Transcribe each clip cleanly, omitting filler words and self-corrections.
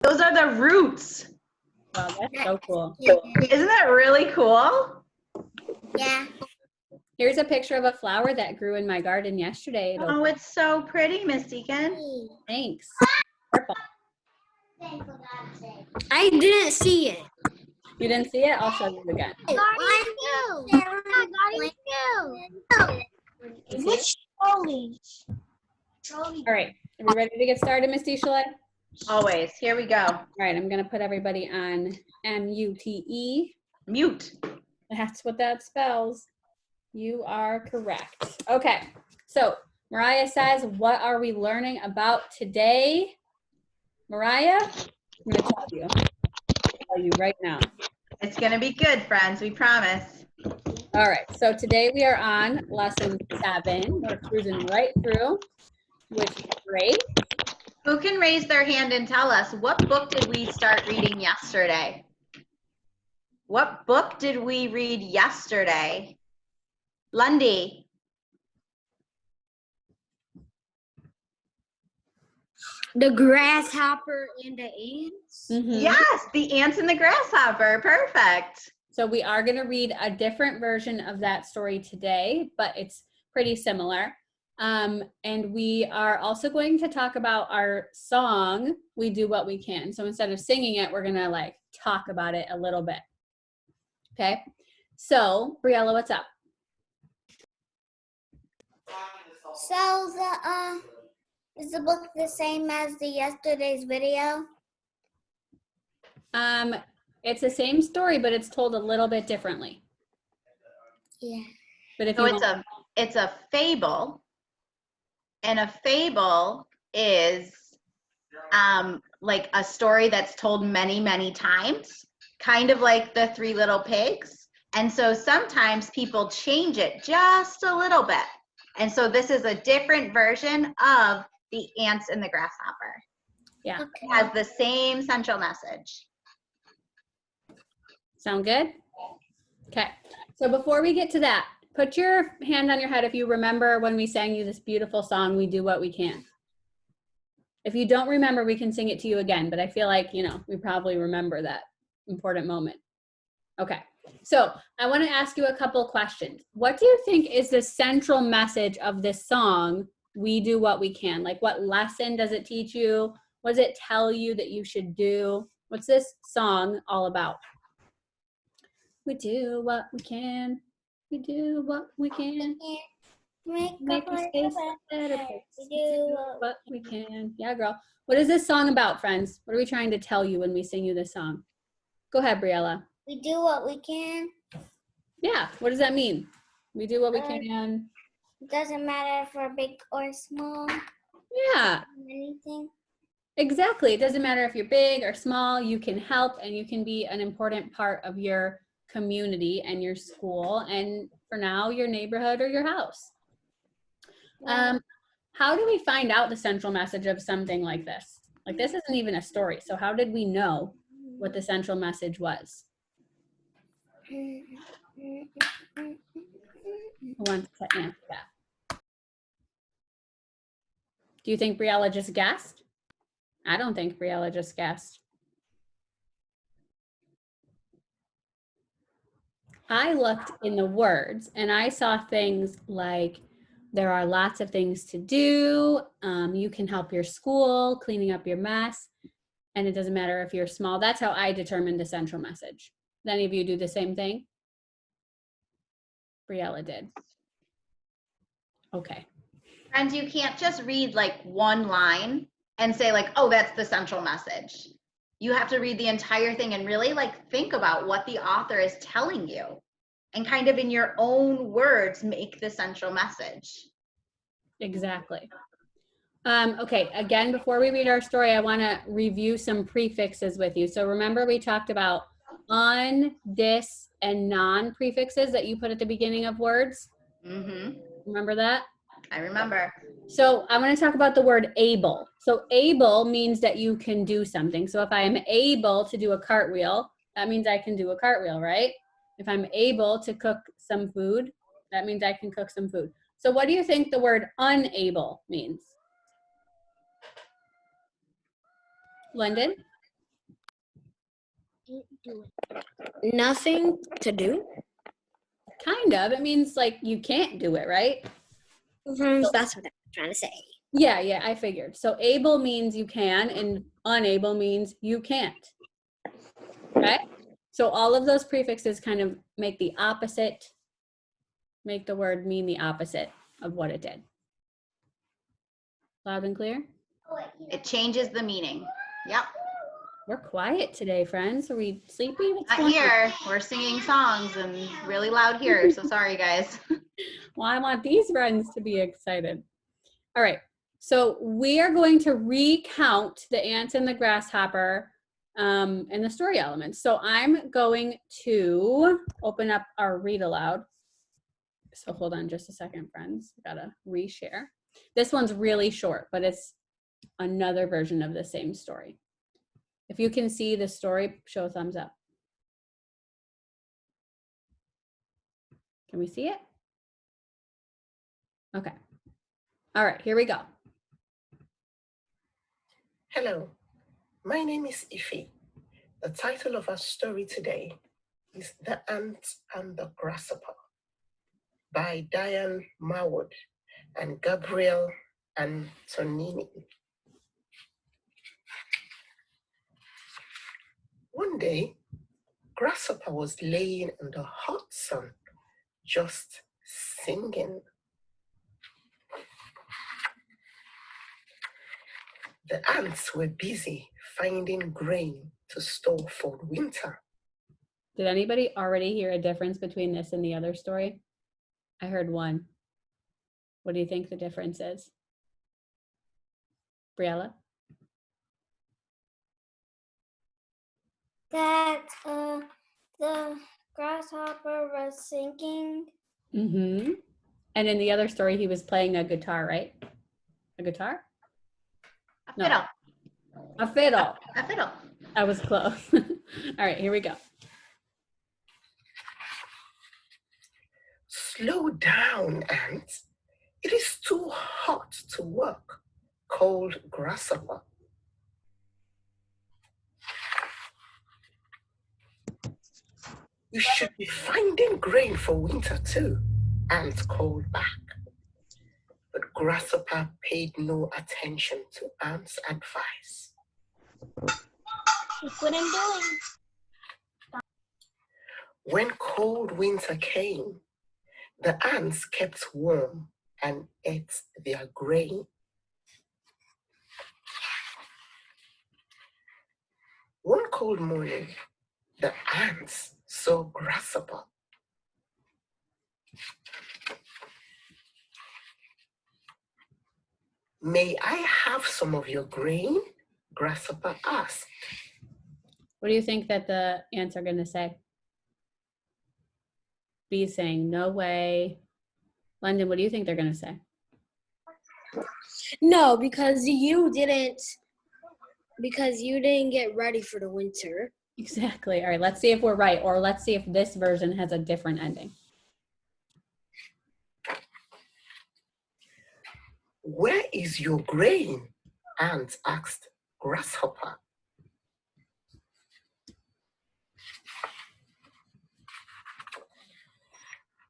Those are the roots. Wow, that's so cool. Isn't that really cool? Yeah. Here's a picture of a flower that grew in my garden yesterday. Oh, it's so pretty, Miss Deacon. Thanks. Purple. I didn't see it. You didn't see it? I'll show you again. Which trolley? All right. Are we ready to get started, Miss Chalet? Always. Here we go. All right. I'm going to put everybody on M-U-T-E. Mute. That's what that spells. You are correct. Okay. So Mariah says, what are we learning about today? Mariah, I'm going to tell you. I'll tell you right now. It's going to be good, friends. We promise. All right. So today we are on lesson 7. We're cruising right through, which is great. Who can raise their hand and tell us, what book did we start reading yesterday? What book did we read yesterday? Lundy. The grasshopper and the ants. Mm-hmm. Yes, the Ants and the Grasshopper. Perfect. So we are going to read a different version of that story today, but it's pretty similar. And we are also going to talk about our song, We Do What We Can. So instead of singing it, we're going to like talk about it a little bit. Okay. So Briella, what's up? So is the book the same as the yesterday's video? It's the same story, but it's told a little bit differently. Yeah. But if So you it's a fable, and a fable is like a story that's told many, many times, kind of like the Three Little Pigs. And so sometimes people change it just a little bit. And so this is a different version of the Ants and the Grasshopper. Yeah. Okay. It has the same central message. Sound good? Okay. So before we get to that, put your hand on your head if you remember when we sang you this beautiful song, We Do What We Can. If you don't remember, we can sing it to you again, but I feel like, you know, we probably remember that important moment. Okay. So I want to ask you a couple questions. What do you think is the central message of this song, We Do What We Can? Like, what lesson does it teach you? What does it tell you that you should do? What's this song all about? We do what we can. We do what we can. Make your space a better place. We do What we can. Yeah, girl. What is this song about, friends? What are we trying to tell you when we sing you this song? Go ahead, Briella. We do what we can. Yeah, what does that mean? We do what we can. It doesn't matter if we're big or small. Yeah, Anything. exactly. It doesn't matter if you're big or small, you can help and you can be an important part of your community and your school and for now, your neighborhood or your house. How do we find out the central message of something like this? Like this isn't even a story. So how did we know what the central message was? Who wants to answer that? Do you think Briella just guessed? I don't think Briella just guessed. I looked in the words and I saw things like there are lots of things to do. You can help your school, cleaning up your mess, and it doesn't matter if you're small. That's how I determined the central message. Did any of you do the same thing? Briella did. Okay. And you can't just read like one line and say like, oh, that's the central message. You have to read the entire thing and really like think about what the author is telling you and kind of in your own words make the central message. Exactly. Okay, again, before we read our story, I want to review some prefixes with you. So remember we talked about on, dis, and non prefixes that you put at the beginning of words? Mm-hmm. Remember that? I remember. So I want to talk about the word able. So able means that you can do something. So if I am able to do a cartwheel, that means I can do a cartwheel, right? If I'm able to cook some food, that means I can cook some food. So what do you think the word unable means? London? Nothing to do? Kind of. It means like you can't do it, right? That's what I'm trying to say. Yeah, I figured. So able means you can and unable means you can't. Okay? So all of those prefixes kind of make the opposite, make the word mean the opposite of what it did. Loud and clear? It changes the meaning. Yep. We're quiet today, friends. Are we sleepy? What's Not going on? here. We're singing songs and really loud here. So sorry, guys. Well, I want these friends to be excited. All right. So we are going to recount the ants and the grasshopper and the story elements. So I'm going to open up our read aloud. So hold on just a second, friends. Gotta reshare. This one's really short, but it's another version of the same story. If you can see the story, show a thumbs up. Can we see it? Okay. All right, here we go. Hello, my name is Ife. The title of our story today is The Ant and the Grasshopper by Diane Marwood and Gabrielle Antonini. One day, Grasshopper was laying in the hot sun, just singing. The ants were busy finding grain to store for winter. Did anybody already hear a difference between this and the other story? I heard one. What do you think the difference is? Briella? That the grasshopper was singing. Mm-hmm. And in the other story, he was playing a guitar, right? A guitar? A fiddle. A fiddle. A fiddle. I was close. All right, here we go. Slow down, ants. It is too hot to work, called Grasshopper. You should be finding grain for winter too, Ant called back. But Grasshopper paid no attention to Ant's advice. That's what I'm doing. When cold winter came, the ants kept warm and ate their grain. One cold morning, the ants saw Grasshopper. May I have some of your grain? Grasshopper asked. What do you think that the ants are going to say? Bee's saying, no way. London, what do you think they're going to say? No, because you didn't get ready for the winter. Exactly. All right, let's see if we're right, or let's see if this version has a different ending. Where is your grain? Ant asked Grasshopper.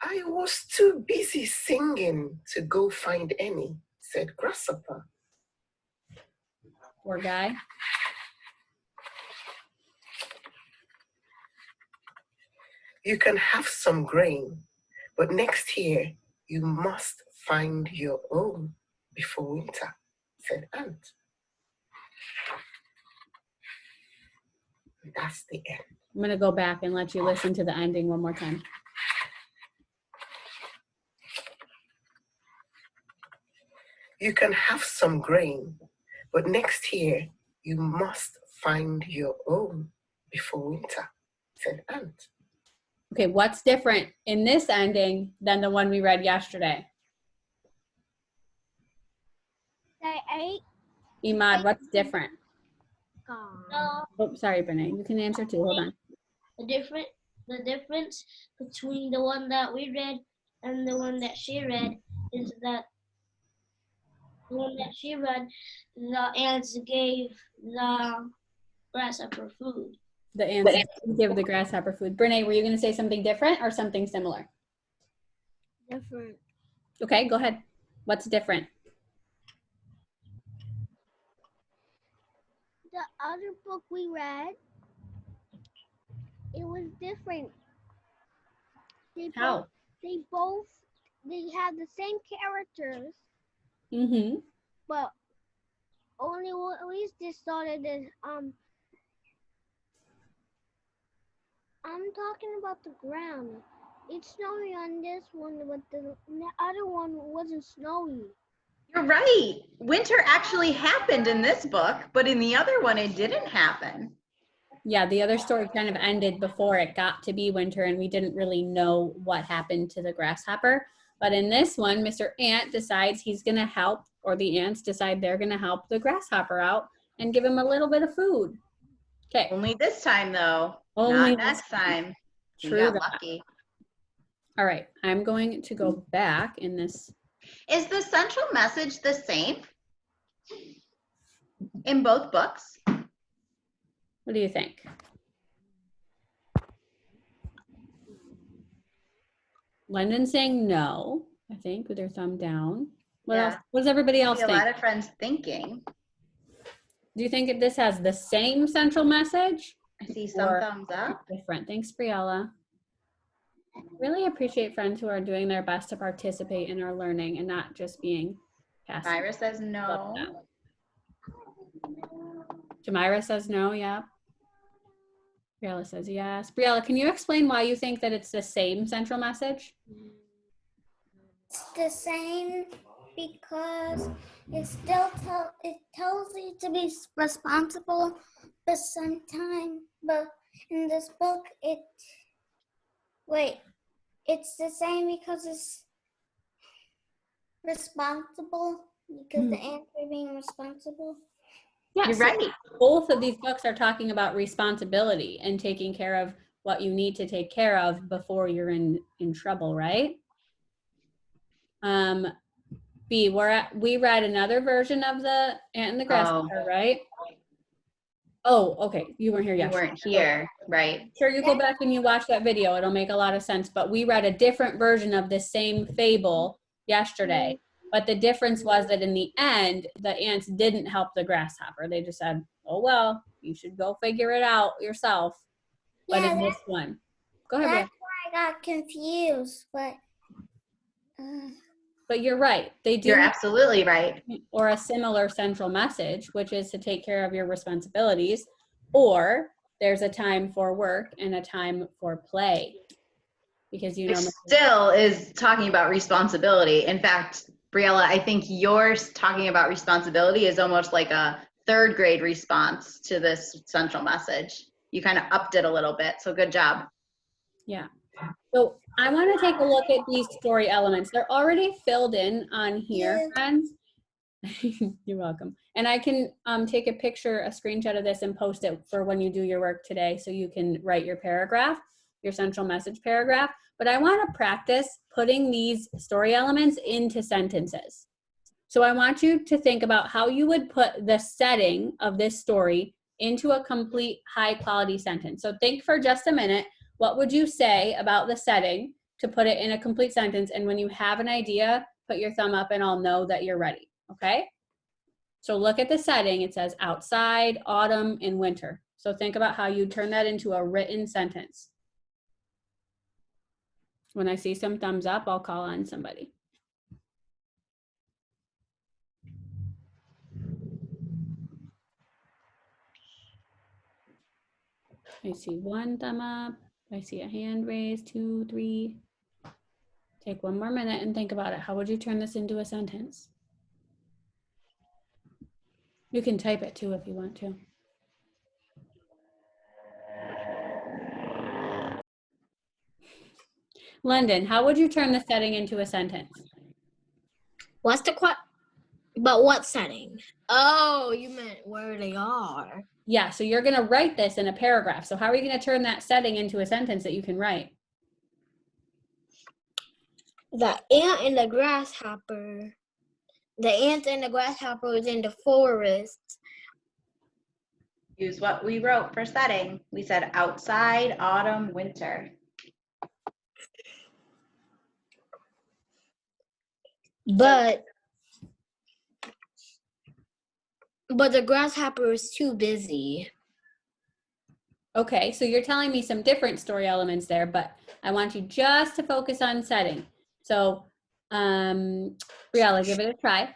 I was too busy singing to go find any, said Grasshopper. Poor guy. You can have some grain, but next year you must find your own before winter, said Ant. And that's the end. I'm going to go back and let you listen to the ending one more time. You can have some grain, but next year you must find your own before winter, said Ant. Okay, what's different in this ending than the one we read yesterday? I ate. Imad, what's different? No, Oh, sorry, Brene. You can answer too. Hold on. the difference between the one that we read and the one that she read is that the one that she read, the ants gave the grasshopper food. The ants give the grasshopper food. Brene, were you going to say something different or something similar? Different. Okay, go ahead. What's different? The other book we read, it was different. How? They have the same characters, Mm-hmm. but only what we just started is I'm talking about the ground. It's snowy on this one, but the other one wasn't snowy. You're right. Winter actually happened in this book, but in the other one, it didn't happen. Yeah, the other story kind of ended before it got to be winter, and we didn't really know what happened to the grasshopper. But in this one, Mr. Ant decides he's going to help, or the ants decide they're going to help the grasshopper out and give him a little bit of food. Okay. Only this time, though. Only Not next time. We True got that. lucky. All right, I'm going to go back in this. Is the central message the same in both books? What do you think? London's saying no, I think, with their thumb down. What Yeah. else? What does everybody else I see a think? lot of friends thinking. Do you think this has the same central message? I see some Or thumbs up. different? Thanks, Briella. Really appreciate friends who are doing their best to participate in our learning and not just being passive. Myra says no. Jamira says no, yeah. Briella says yes. Briella, can you explain why you think that it's the same central message? It's the same because it tells you to be responsible, but sometimes, but in this book it's the same because it's responsible because the ants are being responsible. Yes, You're right. Both of these books are talking about responsibility and taking care of what you need to take care of before you're in trouble, right? B, we read another version of the Ant and the Grasshopper, right? Oh, okay. You weren't here You yet. weren't here, right? Sure, you go back and you watch that video. It'll make a lot of sense. But we read a different version of the same fable yesterday. But the difference was that in the end, the ants didn't help the grasshopper. They just said, oh, well, you should go figure it out yourself. But Yeah, in this one, go ahead, that's why I got confused. But you're right. They do. You're absolutely right. Or a similar central message, which is to take care of your responsibilities, or there's a time for work and a time for play. Because you know, It still is talking about responsibility. In fact, Briella, I think yours talking about responsibility is almost like a third grade response to this central message. You kind of upped it a little bit, so good job. Yeah. So I want to take a look at these story elements. They're already filled in on here, friends. You're welcome. And I can take a picture, a screenshot of this and post it for when you do your work today so you can write your paragraph, your central message paragraph. But I want to practice putting these story elements into sentences. So I want you to think about how you would put the setting of this story into a complete high quality sentence. So think for just a minute. What would you say about the setting to put it in a complete sentence? And when you have an idea, put your thumb up and I'll know that you're ready, okay? So look at the setting. It says outside, autumn, and winter. So think about how you turn that into a written sentence. When I see some thumbs up, I'll call on somebody. I see one thumb up. I see a hand raised, 2, 3. Take one more minute and think about it. How would you turn this into a sentence? You can type it too if you want to. London, how would you turn the setting into a sentence? What's the But what setting? Oh, you meant where they are. Yeah, so you're going to write this in a paragraph. So how are you going to turn that setting into a sentence that you can write? The ant and the grasshopper. The ant and the grasshopper was in the forest. Use what we wrote for setting. We said outside, autumn, winter. But the grasshopper is too busy. Okay, so you're telling me some different story elements there, but I want you just to focus on setting. So, Briella, give it a try.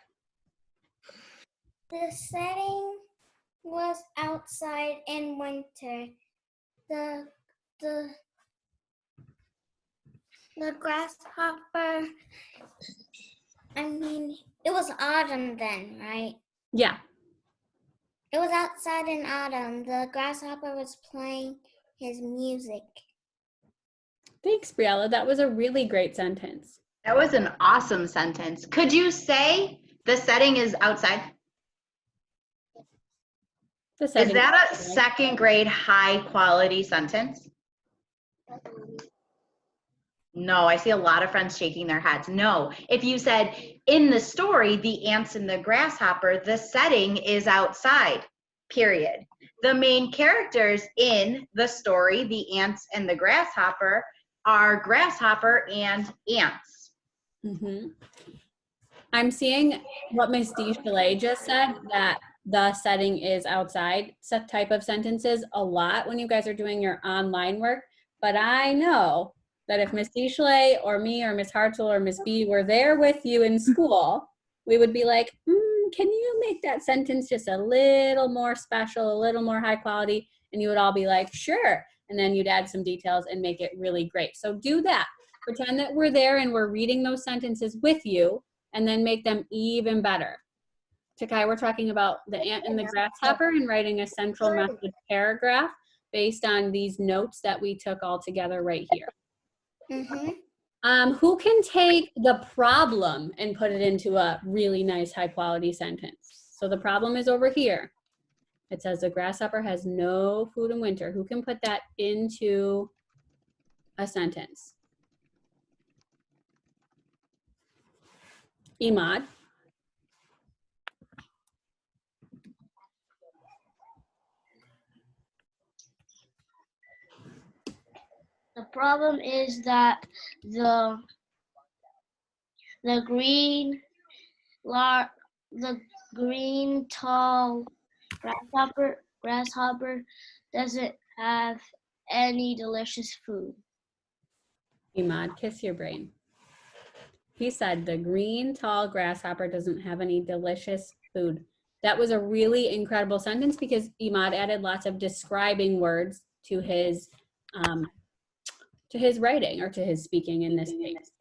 The setting was outside in winter. The grasshopper, I mean, it was autumn then, right? Yeah. It was outside in autumn. The grasshopper was playing his music. Thanks, Briella. That was a really great sentence. That was an awesome sentence. Could you say the setting is outside? The Is setting. that a second grade high quality sentence? No, I see a lot of friends shaking their heads. No, if you said in the story, the ants and the grasshopper, the setting is outside, period. The main characters in the story, the ants and the grasshopper, are grasshopper and ants. Mm-hmm. I'm seeing what Miss DeChalais just said, that the setting is outside set type of sentences a lot when you guys are doing your online work. But I know that if Miss DeChalais or me or Miss Hartzell or Miss B were there with you in school, we would be like, can you make that sentence just a little more special, a little more high quality? And you would all be like, sure. And then you'd add some details and make it really great. So do that. Pretend that we're there and we're reading those sentences with you, and then make them even better. Takai, we're talking about the ant and the grasshopper and writing a central message paragraph based on these notes that we took all together right here. Mm-hmm. Who can take the problem and put it into a really nice high quality sentence? So the problem is over here. It says the grasshopper has no food in winter. Who can put that into a sentence? Imad. The problem is that the green tall grasshopper doesn't have any delicious food. Imad, kiss your brain. He said the green tall grasshopper doesn't have any delicious food. That was a really incredible sentence because Imad added lots of describing words to his writing, or to his speaking in this case.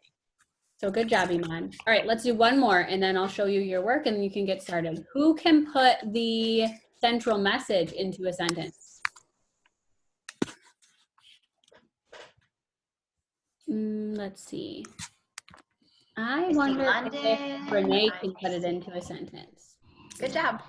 So good job, Imad. All right, let's do one more and then I'll show you your work and you can get started. Who can put the central message into a sentence? Let's see. I wonder if Renee can put it into a sentence. Good job.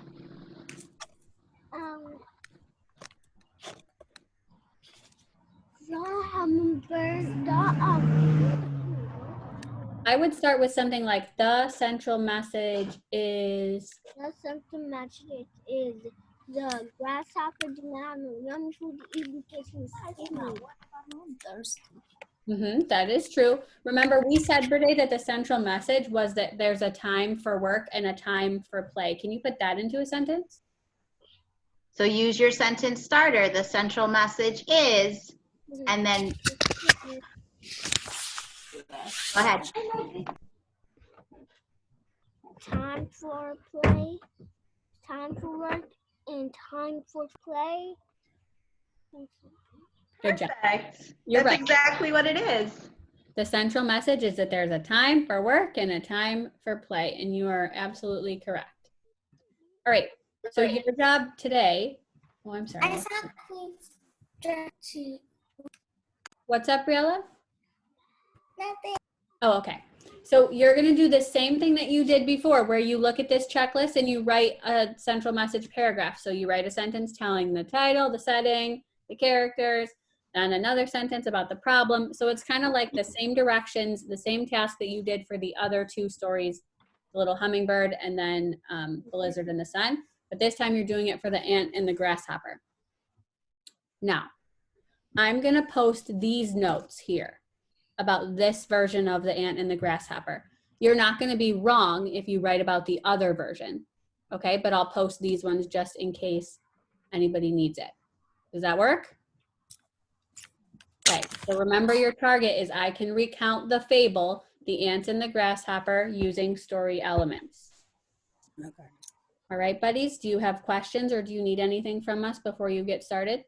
I would start with something like the central message is. The central message is the grasshopper did not have yummy food to eat because he was skinny. That is true. Remember, we said today that the central message was that there's a time for work and a time for play. Can you put that into a sentence? So use your sentence starter. The central message is, and then go ahead. Time for play, time for work, and time for play. Good job. Perfect. You're That's right. exactly what it is. The central message is that there's a time for work and a time for play, and you are absolutely correct. All right, so your job today, oh, I'm sorry. I thought we What's up, Briella? nothing. Oh, okay. So you're gonna do the same thing that you did before, where you look at this checklist and you write a central message paragraph. So you write a sentence telling the title, the setting, the characters, and another sentence about the problem. So it's kind of like the same directions, the same task that you did for the other two stories, the little hummingbird and then the lizard in the sun. but this time you're doing it for the ant and the grasshopper. Now, I'm going to post these notes here about this version of the ant and the grasshopper. You're not going to be wrong if you write about the other version, okay? But I'll post these ones just in case anybody needs it. Does that work? Okay, so remember your target is I can recount the fable, The Ant and the Grasshopper, using story elements. Okay. All right, buddies, do you have questions or do you need anything from us before you get started?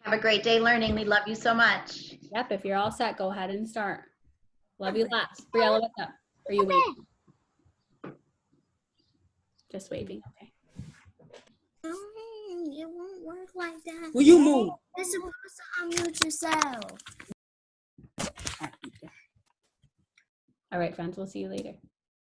Have a great day learning. We love you so much. Yep, if you're all set, go ahead and start. Love you lots. Briella, what's up? Are you waving? Just waving, okay. It won't work like that. Will you move? You're supposed to unmute yourself. All right, friends, we'll see you later.